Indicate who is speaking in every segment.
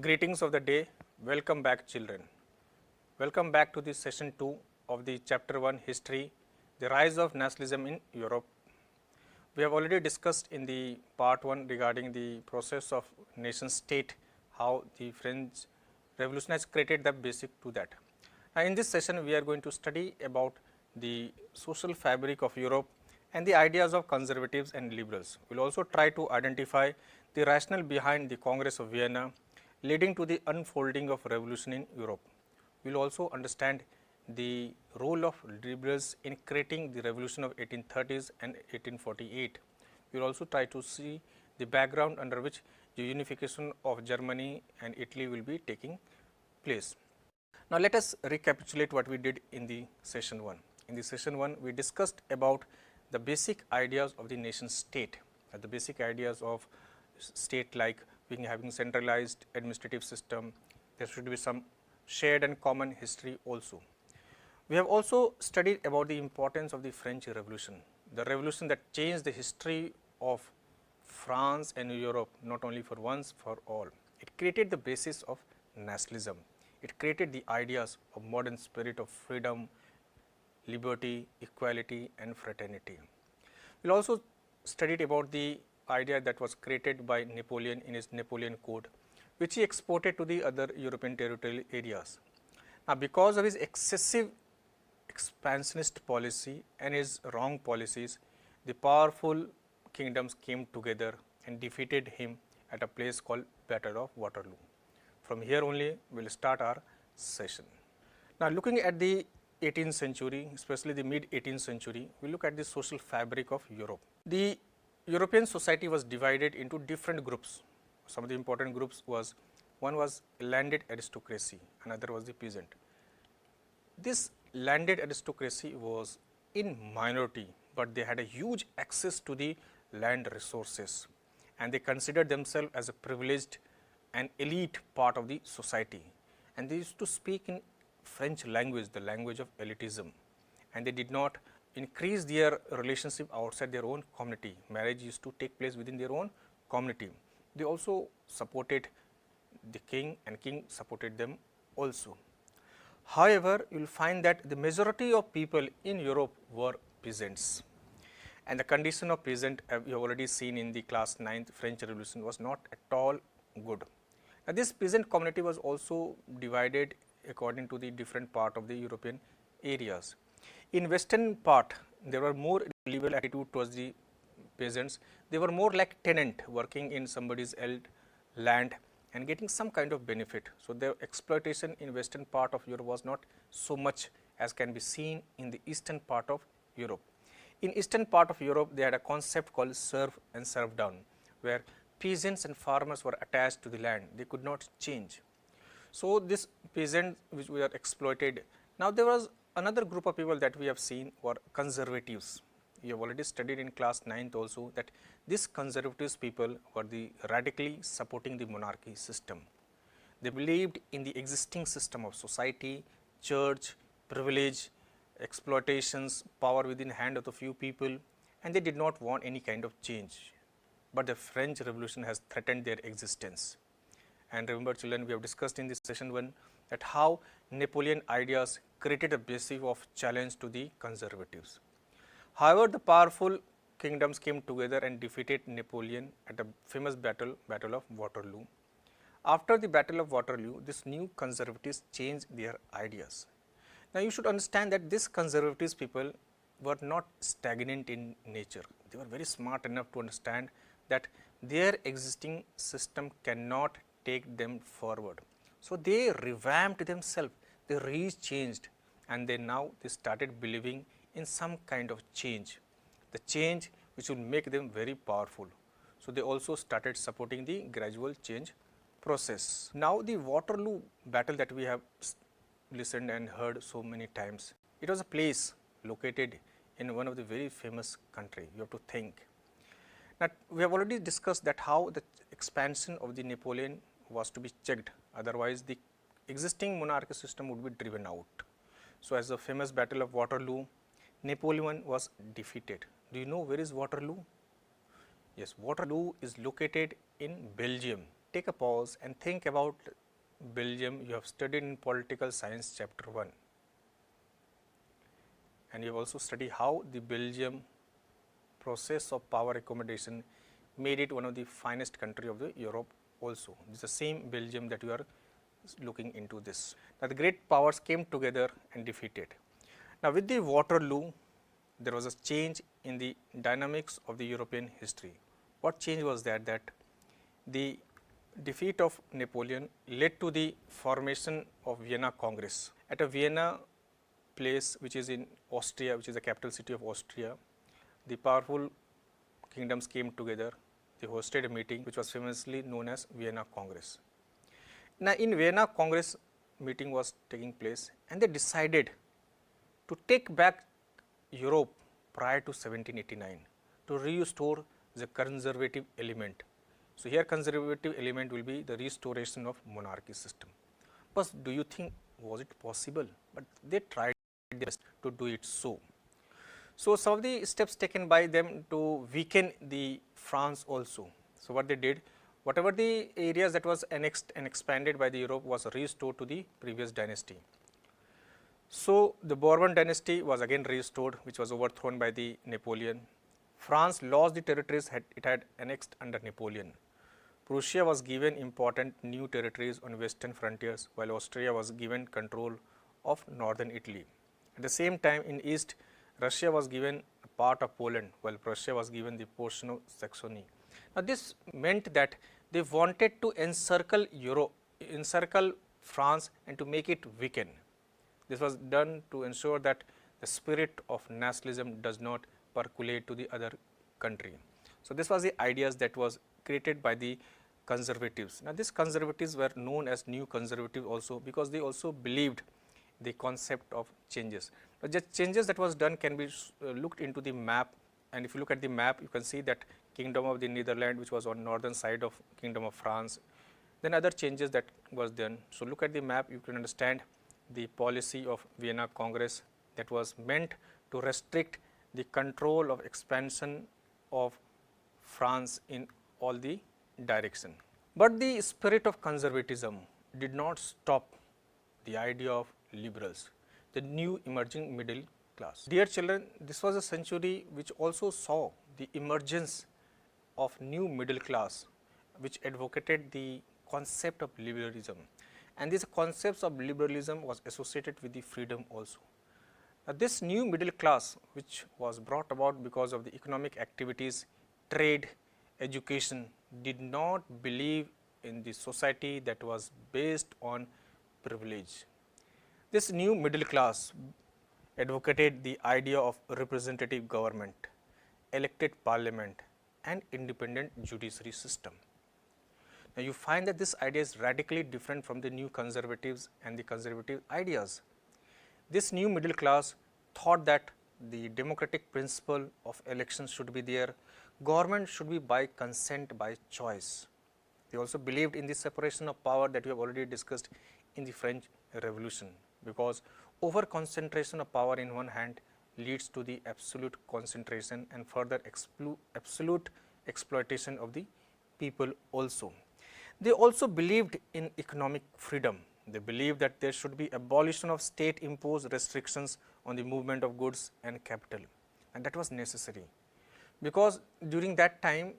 Speaker 1: Greetings of the day. Welcome back, children. Welcome back to the session 2 of the chapter 1 History, the rise of nationalism in Europe. We have already discussed in the part 1 regarding the process of nation state, how the French Revolution has created the basic to that. Now, in this session, we are going to study about the social fabric of Europe and the ideas of conservatives and liberals. We will also try to identify the rationale behind the Congress of Vienna leading to the unfolding of revolution in Europe. We will also understand the role of liberals in creating the revolution of 1830s and 1848. We will also try to see the background under which the unification of Germany and Italy will be taking place. Now, let us recapitulate what we did in the session 1. In the session 1, we discussed about the basic ideas of the nation state, the basic ideas of state like being having centralized administrative system. There should be some shared and common history also. We have also studied about the importance of the French Revolution, the revolution that changed the history of France and Europe, not only for once, for all. It created the basis of nationalism. It created the ideas of modern spirit of freedom, liberty, equality and fraternity. We will also studied about the idea that was created by Napoleon in his Napoleon Code, which he exported to the other European territorial areas. Now, because of his excessive expansionist policy and his wrong policies, the powerful kingdoms came together and defeated him at a place called Battle of Waterloo. From here only we will start our session. Now, looking at the 18th century, especially the mid 18th century, we look at the social fabric of Europe. The European society was divided into different groups. Some of the important groups was, one was landed aristocracy, another was the peasant. This landed aristocracy was in minority, but they had a huge access to the land resources and they considered themselves as a privileged and elite part of the society, and they used to speak in French language, the language of elitism, and they did not increase their relationship outside their own community. Marriage used to take place within their own community. They also supported the king and king supported them also. However, you will find that the majority of people in Europe were peasants, and the condition of peasant we have already seen in the class 9th French Revolution was not at all good. Now, this peasant community was also divided according to the different part of the European areas. In western part, there were more liberal attitude towards the peasants. They were more like tenant working in somebody's land and getting some kind of benefit. So, the exploitation in western part of Europe was not so much as can be seen in the eastern part of Europe. In eastern part of Europe, they had a concept called serf and serfdom, where peasants and farmers were attached to the land. They could not change. So, this peasants which were exploited. Now, there was another group of people that we have seen were conservatives. We have already studied in class 9th also that these conservatives people were the radically supporting the monarchy system. They believed in the existing system of society, church, privilege, exploitations, power within hand of the few people, and they did not want any kind of change. But the French Revolution has threatened their existence. And remember, children, we have discussed in this session 1 that how Napoleon ideas created a basis of challenge to the conservatives. However, the powerful kingdoms came together and defeated Napoleon at a famous battle of Waterloo. After the Battle of Waterloo, this new conservatives changed their ideas. Now, you should understand that these conservatives people were not stagnant in nature. They were very smart enough to understand that their existing system cannot take them forward. So, they revamped themselves, they rechanged, and they started believing in some kind of change, the change which will make them very powerful. So, they also started supporting the gradual change process. Now, the Waterloo battle that we have listened and heard so many times, it was a place located in one of the very famous country. You have to think. Now, we have already discussed that how the expansion of the Napoleon was to be checked, otherwise the existing monarchy system would be driven out. So, as the famous Battle of Waterloo, Napoleon was defeated. Do you know where is Waterloo? Yes, Waterloo is located in Belgium. take a pause and think about Belgium. You have studied in political science chapter 1, and you have also studied how the Belgium process of power accommodation made it one of the finest country of the Europe also. It is the same Belgium that you are looking into this. Now, the great powers came together and defeated. Now, with the Waterloo, there was a change in the dynamics of the European history. What change was that? That the defeat of Napoleon led to the formation of Vienna Congress. At a Vienna place which is in Austria, which is the capital city of Austria, the powerful kingdoms came together. They hosted a meeting which was famously known as Vienna Congress. Now, in Vienna Congress meeting was taking place, and they decided to take back Europe prior to 1789 to restore the conservative element. So, here conservative element will be the restoration of monarchy system. But do you think was it possible? But they tried their best to do it so. So, some of the steps taken by them to weaken the France also. So, what they did, whatever the areas that was annexed and expanded by the Europe was restored to the previous dynasty. So, the Bourbon dynasty was again restored, which was overthrown by the Napoleon. France lost the territories it had annexed under Napoleon. Prussia was given important new territories on western frontiers, while Austria was given control of northern Italy. At the same time, in east, Russia was given a part of Poland, while Prussia was given the portion of Saxony. Now, this meant that they wanted to encircle France and to make it weaken. This was done to ensure that the spirit of nationalism does not percolate to the other country. So, this was the ideas that was created by the conservatives. Now, these conservatives were known as new conservatives also, because they also believed the concept of changes. Now, the changes that was done can be looked into the map, and if you look at the map, you can see that Kingdom of the Netherlands, which was on northern side of Kingdom of France, then other changes that was done. So, look at the map, you can understand the policy of Vienna Congress that was meant to restrict the control of expansion of France in all the direction. But the spirit of conservatism did not stop the idea of liberals, the new emerging middle class. Dear children, this was a century which also saw the emergence of new middle class, which advocated the concept of liberalism, and this concepts of liberalism was associated with the freedom also. Now, this new middle class, which was brought about because of the economic activities, trade, education, did not believe in the society that was based on privilege. This new middle class advocated the idea of representative government, elected parliament, and independent judiciary system. Now, you find that this idea is radically different from the new conservatives and the conservative ideas. This new middle class thought that the democratic principle of elections should be there, government should be by consent, by choice. They also believed in the separation of power that we have already discussed in the French Revolution, because over concentration of power in one hand leads to the absolute concentration and further absolute exploitation of the people also. They also believed in economic freedom. They believed that there should be abolition of state imposed restrictions on the movement of goods and capital, and that was necessary, because during that time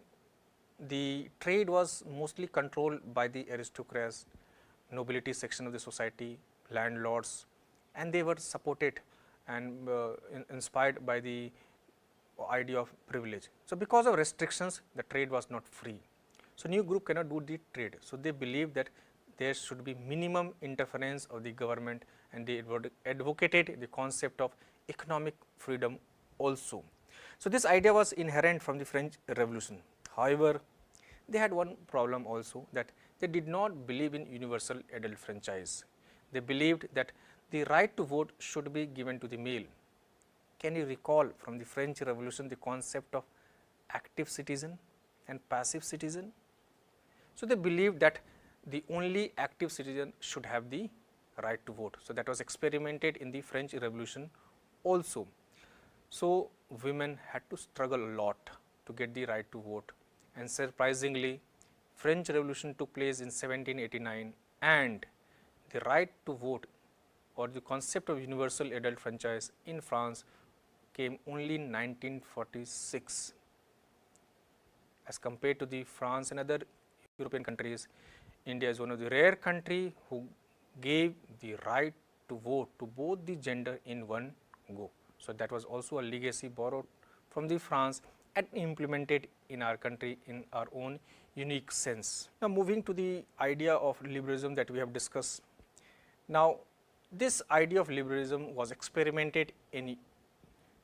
Speaker 1: the trade was mostly controlled by the aristocrats, nobility section of the society, landlords, and they were supported and inspired by the idea of privilege. So, because of restrictions, the trade was not free. So, new group cannot do the trade. So, they believe that there should be minimum interference of the government, and they advocated the concept of economic freedom also. So, this idea was inherent from the French Revolution. However, they had one problem also, that they did not believe in universal adult franchise. They believed that the right to vote should be given to the male. Can you recall from the French Revolution the concept of active citizen and passive citizen? So, they believed that the only active citizen should have the right to vote. So, that was experimented in the French Revolution also. So, women had to struggle a lot to get the right to vote, and surprisingly French Revolution took place in 1789 and the right to vote or the concept of universal adult franchise in France came only in 1946. As compared to the France and other European countries, India is one of the rare countries who gave the right to vote to both the gender in one go. So, that was also a legacy borrowed from the France and implemented in our country in our own unique sense. Now, moving to the idea of liberalism that we have discussed. Now, this idea of liberalism was experimented in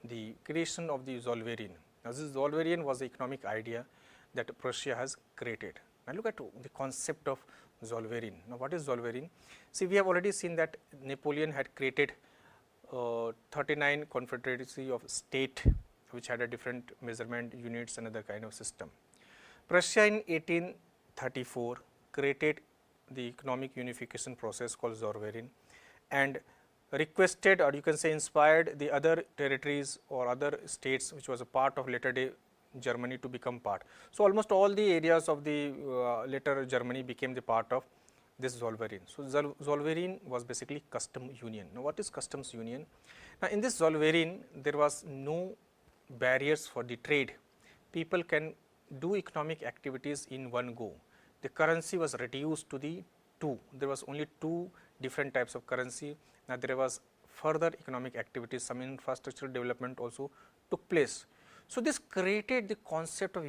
Speaker 1: the creation of the Zollverein. Now, this Zollverein was the economic idea that Prussia has created. Now, look at the concept of Zollverein. Now, what is Zollverein? See, we have already seen that Napoleon had created 39 confederacy of state which had a different measurement units and other kind of system. Prussia in 1834 created the economic unification process called Zollverein and requested, or you can say inspired, the other territories or other states which was a part of later day Germany to become part. So, almost all the areas of the later Germany became the part of this Zollverein. So, Zollverein was basically custom union. Now, what is customs union? Now, in this Zollverein there was no barriers for the trade. People can do economic activities in one go. The currency was reduced to the two. There was only two different types of currency. Now, there was further economic activities, some infrastructural development also took place. So, this created the concept of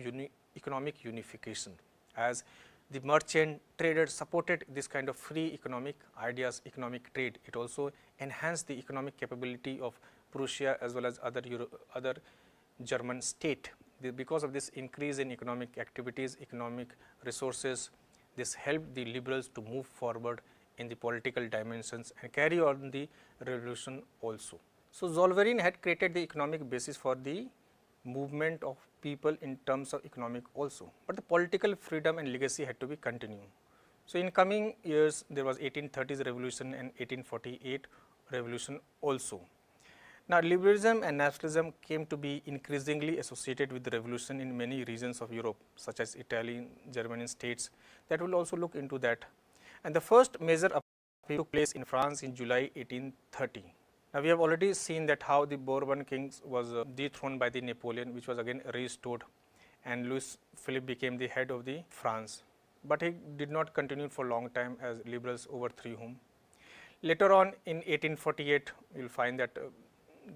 Speaker 1: economic unification, as the merchant traders supported this kind of free economic ideas, economic trade. It also enhanced the economic capability of Prussia as well as other German state. Because of this increase in economic activities, economic resources, this helped the liberals to move forward in the political dimensions and carry on the revolution also. So, Zollverein had created the economic basis for the movement of people in terms of economic also, but the political freedom and legacy had to be continued. So, in coming years there was 1830s revolution and 1848 revolution also. Now, liberalism and nationalism came to be increasingly associated with the revolution in many regions of Europe, such as Italy, German states, that will also look into that. And the first major upheaval took place in France in July 1830. Now, we have already seen that how the Bourbon kings was dethroned by the Napoleon, which was again restored, and Louis Philippe became the head of the France, but he did not continue for a long time as liberals overthrew him. Later on in 1848, you will find that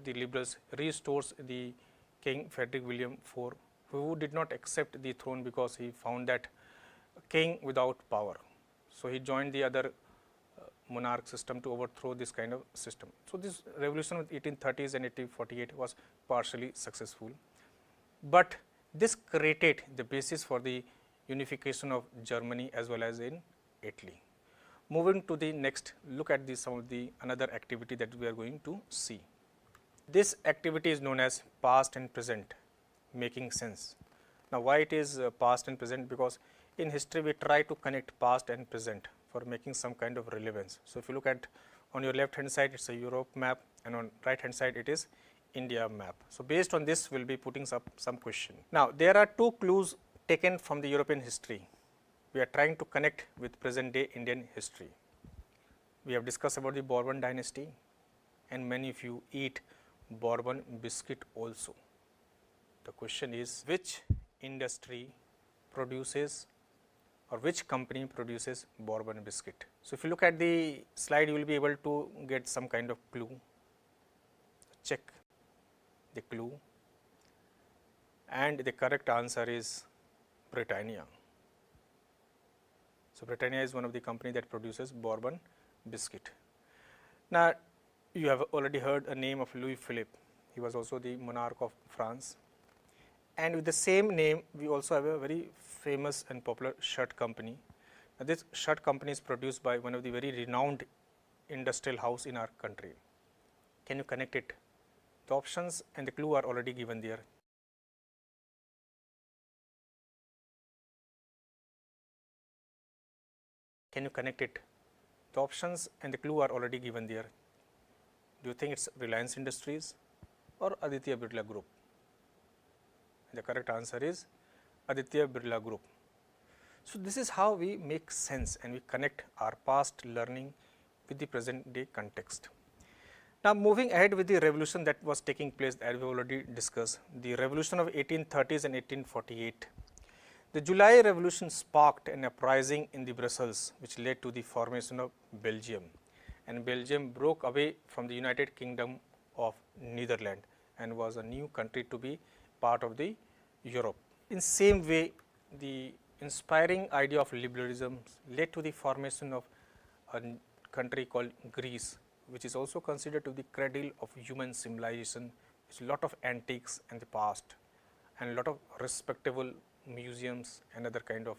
Speaker 1: the liberals restores the King Frederick William IV, who did not accept the throne because he found that king without power. So, he joined the other monarch system to overthrow this kind of system. So, this revolution of 1830s and 1848 was partially successful, but this created the basis for the unification of Germany as well as in Italy. Moving to the next, look at some of the another activity that we are going to see. This activity is known as past and present making sense. Now, why it is past and present? Because in history we try to connect past and present for making some kind of relevance. So, if you look at on your left hand side, it is a Europe map, and on right hand side it is India map. So, based on this we will be putting up some question. Now, there are two clues taken from the European history. We are trying to connect with present day Indian history. We have discussed about the Bourbon dynasty, and many of you eat Bourbon biscuit also. The question is, which industry produces or which company produces Bourbon biscuit? So, if you look at the slide, you will be able to get some kind of clue. Check the clue, and the correct answer is Britannia. So, Britannia is one of the company that produces Bourbon biscuit. Now, you have already heard a name of Louis Philippe. He was also the monarch of France, and with the same name we also have a very famous and popular shirt company. Now, this shirt company is produced by one of the very renowned industrial house in our country. Can you connect it? The options and the clue are already given there. Can you connect it? The options and the clue are already given there. Do you think it is Reliance Industries or Aditya Birla Group? The correct answer is Aditya Birla Group. So, this is how we make sense and we connect our past learning with the present day context. Now, moving ahead with the revolution that was taking place, as we already discussed, the revolution of 1830s and 1848. The July Revolution sparked an uprising in the Brussels, which led to the formation of Belgium, and Belgium broke away from the United Kingdom of Netherlands and was a new country to be part of the Europe. In same way, the inspiring idea of liberalism led to the formation of a country called Greece, which is also considered to be the cradle of human civilization, with a lot of antiques in the past and a lot of respectable museums and other kind of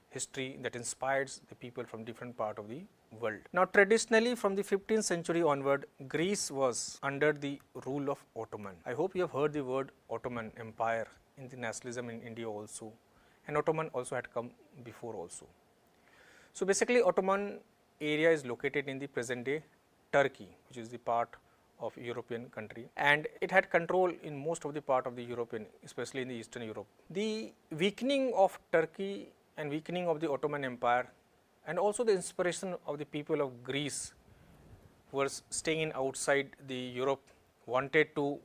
Speaker 1: history that inspires the people from different part of the world. Now, traditionally from the 15th century onward, Greece was under the rule of Ottoman. I hope you have heard the word Ottoman Empire in the nationalism in India also, and Ottoman also had come before also. So, basically Ottoman area is located in the present day Turkey, which is the part of European country, and it had control in most of the part of the European, especially in the Eastern Europe. The weakening of Turkey and weakening of the Ottoman Empire, and also the inspiration of the people of Greece who were staying in outside the Europe, wanted to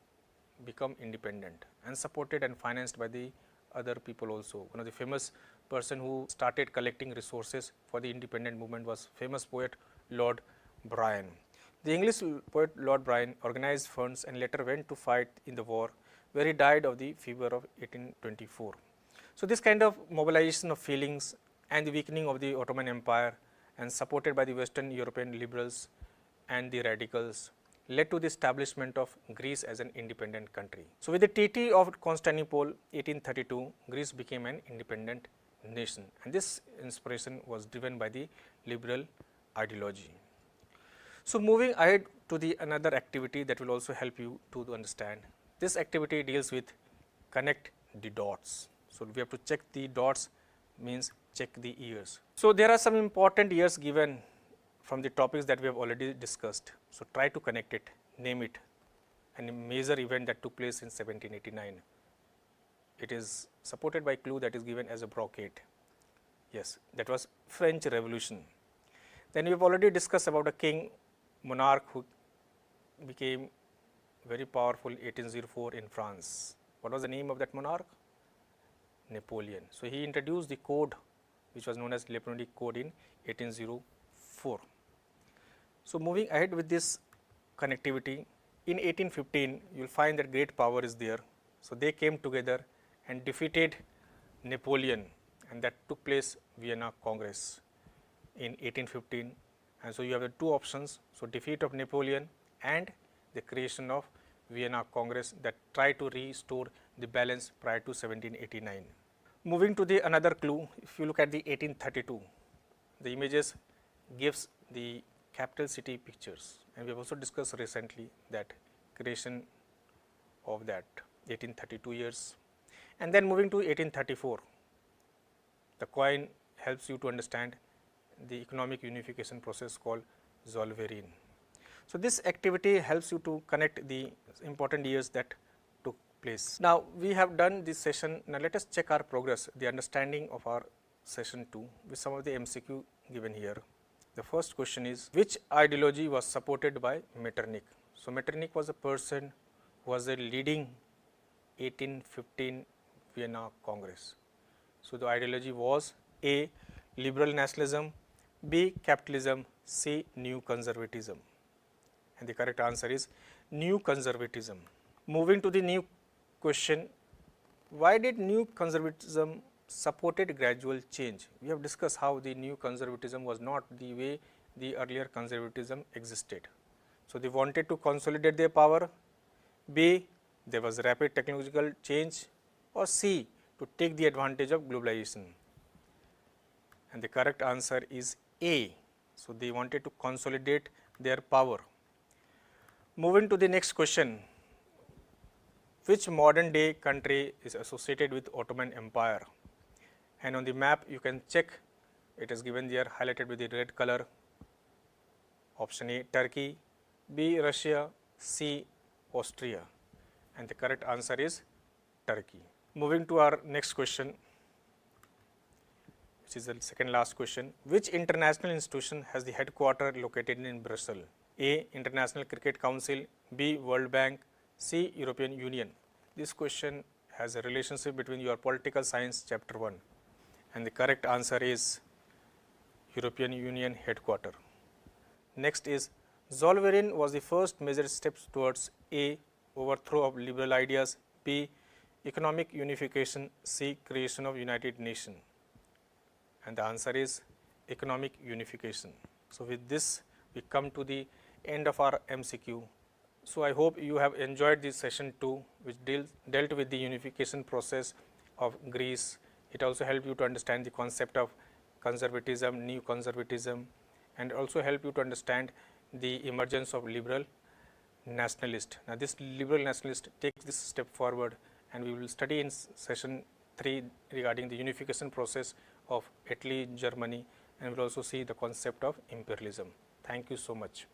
Speaker 1: become independent and supported and financed by the other people also. One of the famous person who started collecting resources for the independent movement was famous poet Lord Byron. The English poet Lord Byron organized funds and later went to fight in the war, where he died of the fever of 1824. So, this kind of mobilization of feelings and the weakening of the Ottoman Empire and supported by the Western European liberals and the radicals led to the establishment of Greece as an independent country. So, with the Treaty of Constantinople 1832, Greece became an independent nation, and this inspiration was driven by the liberal ideology. So, moving ahead to the another activity that will also help you to understand. This activity deals with connect the dots. So, we have to check the dots, means check the years. So, there are some important years given from the topics that we have already discussed. So, try to connect it, name it, and a major event that took place in 1789. It is supported by clue that is given as a brocade. Yes, that was French Revolution. Then we have already discussed about a king monarch who became very powerful 1804 in France. What was the name of that monarch? Napoleon. So, he introduced the code which was known as Napoleonic Code in 1804. So, moving ahead with this connectivity, in 1815 you will find that great power is there. So, they came together and defeated Napoleon, and that took place Vienna Congress in 1815. And so, you have the two options. So, defeat of Napoleon and the creation of Vienna Congress that tried to restore the balance prior to 1789. Moving to the another clue, if you look at the 1832, the images gives the capital city pictures, and we have also discussed recently that creation of that 1832 years. And then moving to 1834, the coin helps you to understand the economic unification process called Zollverein. So, this activity helps you to connect the important years that took place. Now, we have done this session. Now, let us check our progress, the understanding of our session 2 with some of the MCQ given here. The first question is, which ideology was supported by Metternich? So, Metternich was a person who was a leading 1815 Vienna Congress. So, the ideology was A. liberal nationalism, B. capitalism, C. new conservatism, and the correct answer is new conservatism. Moving to the new question, why did new conservatism supported gradual change? We have discussed how the new conservatism was not the way the earlier conservatism existed. So, they wanted to consolidate their power, B. there was rapid technological change, or C. to take the advantage of globalization, and the correct answer is A. So, they wanted to consolidate their power. Moving to the next question, which modern day country is associated with Ottoman Empire? And on the map you can check, it is given there highlighted with the red color. Option A Turkey, B Russia, C Austria, and the correct answer is Turkey. Moving to our next question, which is the second last question. Which international institution has the headquarter located in Brussels? A. International Cricket Council, B. World Bank, C. European Union. This question has a relationship between your political science chapter 1, and the correct answer is European Union headquarter. Next is Zollverein was the first major steps towards A. Overthrow of liberal ideas, B. Economic unification, C. Creation of United Nations. And the answer is economic unification. So with this we come to the end of our MCQ. So I hope you have enjoyed this session 2, which dealt with the unification process of Greece. It also helped you to understand the concept of conservatism, new conservatism, and also help you to understand the emergence of liberal nationalist. Now this liberal nationalist takes this step forward, and we will study in session 3 regarding the unification process of Italy, Germany, and we will also see the concept of imperialism. Thank you so much.